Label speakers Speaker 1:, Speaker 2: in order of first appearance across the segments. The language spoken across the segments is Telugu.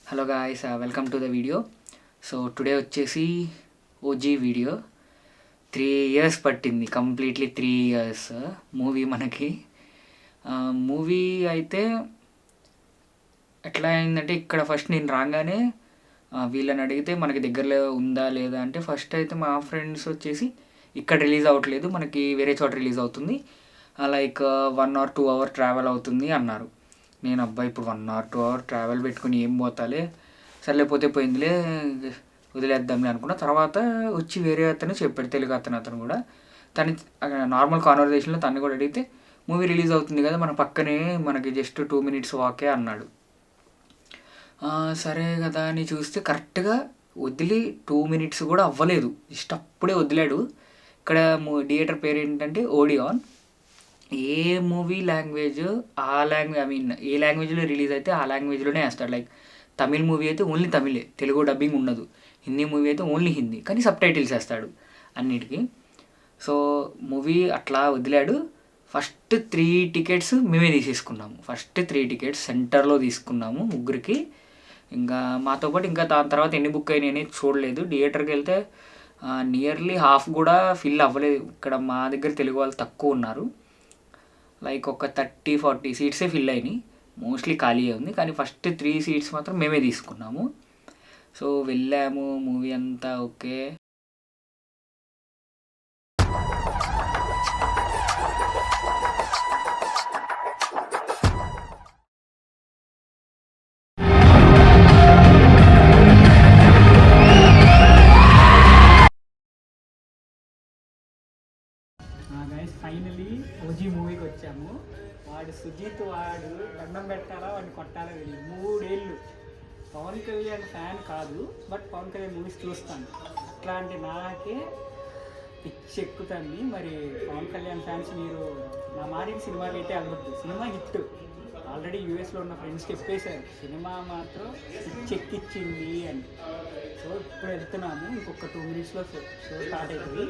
Speaker 1: Hello guys, welcome to the video. So today వచ్చేసి ఓజీ వీడియో. 3 years పట్టింది, కంప్లీట్లీ 3 years మూవీ మనకి. మూవీ అయితే ఎట్లా అయిందంటే, ఇక్కడ ఫస్ట్ నేను రాగానే వీళ్ళని అడిగితే మనకి దగ్గరలో ఉందా లేదా అంటే, ఫస్ట్ అయితే మా ఫ్రెండ్స్ వచ్చేసి ఇక్కడ రిలీజ్ అవ్వట్లేదు, మనకి వేరే చోట రిలీజ్ అవుతుంది, లైక్ 1 or 2 hours ట్రావెల్ అవుతుంది అన్నారు. నేను అబ్బాయి ఇప్పుడు 1 or 2 hours ట్రావెల్ పెట్టుకుని ఏం పోతాలే, సర్లేపోతే పోయిందిలే వదిలేద్దాంలే అనుకున్న. తర్వాత వచ్చి వేరే అతను చెప్పాడు, తెలుగు అతను కూడా. తను నార్మల్ కాన్వర్జేషన్లో తను కూడా అడిగితే, మూవీ రిలీజ్ అవుతుంది కదా మన పక్కనే, మనకి జస్ట్ 2 minutes వాకే అన్నాడు. సరే కదా అని చూస్తే కరెక్ట్గా వదిలి 2 minutes కూడా అవ్వలేదు, జస్ట్ అప్పుడే వదిలాడు. ఇక్కడ థియేటర్ పేరు ఏంటంటే ఓడియాన్. ఏ మూవీ లాంగ్వేజ్ ఆ లాంగ్వేజ్, ఏ లాంగ్వేజ్లో రిలీజ్ అయితే ఆ లాంగ్వేజ్లోనే వేస్తాడు. లైక్ తమిళ్ మూవీ అయితే ఓన్లీ తమిళే, తెలుగు డబ్బింగ్ ఉండదు. హిందీ మూవీ అయితే ఓన్లీ హిందీ, కానీ సబ్ టైటిల్స్ వేస్తాడు అన్నిటికీ. సో మూవీ అట్లా వదిలాడు. ఫస్ట్ 3 tickets మేమే తీసేసుకున్నాము. ఫస్ట్ 3 tickets సెంటర్లో తీసుకున్నాము ముగ్గురికి. ఇంకా మాతో పాటు ఇంకా దాని తర్వాత ఎన్ని బుక్ అయినాయి అనేది చూడలేదు. థియేటర్కి వెళ్తే నియర్లీ హాఫ్ కూడా ఫిల్ అవ్వలేదు. ఇక్కడ మా దగ్గర తెలుగు వాళ్ళు తక్కువ ఉన్నారు, లైక్ ఒక 30-40 సీట్సే ఫిల్ అయినాయి, మోస్ట్లీ ఖాళీ ఉంది. కానీ ఫస్ట్ 3 seats మాత్రం మేమే తీసుకున్నాము. సో వెళ్ళాము, మూవీ అంతా ఓకే. ఫైనలీ ఓజీ మూవీకి వచ్చాము. వాడు సుజీత్, వాడు దండం పెట్టాలా వాడిని కొట్టాలా తెలియదు. 3 ఏళ్ళు పవన్ కళ్యాణ్ ఫ్యాన్ కాదు, బట్ పవన్ కళ్యాణ్ మూవీస్ చూస్తాను. అట్లాంటి నాకే పిచ్చి ఎక్కుతుంది. మరి పవన్ కళ్యాణ్ ఫ్యాన్స్, మీరు నా మాటికి సినిమాకి అయితే అవ్వద్దు. సినిమా హిట్, ఆల్రెడీ యూఎస్లో ఉన్న ఫ్రెండ్స్కి చెప్పేశారు, సినిమా మాత్రం పిచ్చి ఎక్కిచ్చింది అని. సో ఇప్పుడు వెళ్తున్నాము, ఇంకొక 2 minutesలో షో స్టార్ట్ అవుతుంది.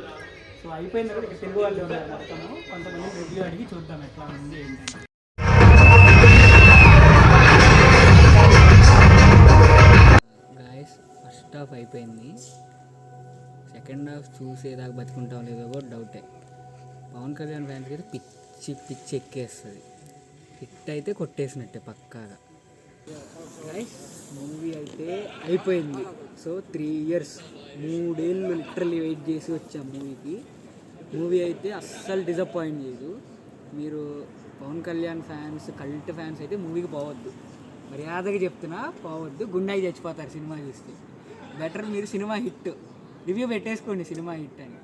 Speaker 1: సో అయిపోయిన తర్వాత ఇక్కడ తెలుగు వాళ్ళు ఉన్నారు మొత్తము, కొంతమంది రివ్యూ అడిగి చూద్దాం ఎట్లా ఉంది ఏంటంటే. గాయస్, ఫస్ట్ హాఫ్ అయిపోయింది, సెకండ్ హాఫ్ చూసేదాకా బతుకుంటాం లేదో కూడా డౌటే. పవన్ కళ్యాణ్ ఫ్యాన్స్కి అయితే పిచ్చి ఎక్కేస్తుంది. హిట్ అయితే కొట్టేసినట్టే పక్కాగా. గాయస్, మూవీ అయితే అయిపోయింది. సో 3 years, 3 ఏళ్ళు లిటరల్లీ వెయిట్ చేసి వచ్చాం మూవీకి. మూవీ అయితే అస్సలు డిసప్పాయింట్ చేయదు. మీరు Pavan Kalyan fans, cult fans అయితే మూవీకి పోవద్దు, మర్యాదగా చెప్తున్నా పోవద్దు, గుండాకి చచ్చిపోతారు సినిమా చూస్తే. బెటర్ మీరు సినిమా హిట్ రివ్యూ పెట్టేసుకోండి, సినిమా హిట్ అని.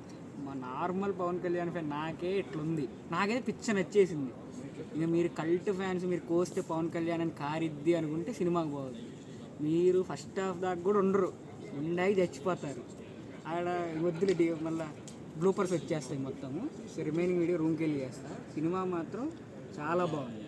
Speaker 1: మా నార్మల్ పవన్ కళ్యాణ్ ఫ్యాన్ నాకే ఇట్లుంది, నాకైతే పిచ్చ నచ్చేసింది. ఇక మీరు కల్ట్ ఫ్యాన్స్, మీరు కోస్తే పవన్ కళ్యాణ్ అని కారిద్ది అనుకుంటే సినిమాకి పోవద్దు. మీరు ఫస్ట్ హాఫ్ దాకా కూడా ఉండరు, గుండాకి చచ్చిపోతారు. ఆడ వద్దులు మళ్ళీ బ్లూపర్స్ వచ్చేస్తాయి మొత్తము. సో రిమైనింగ్ వీడియో రూమ్కి వెళ్ళి చేస్తా. సినిమా మాత్రం చాలా బాగుంది.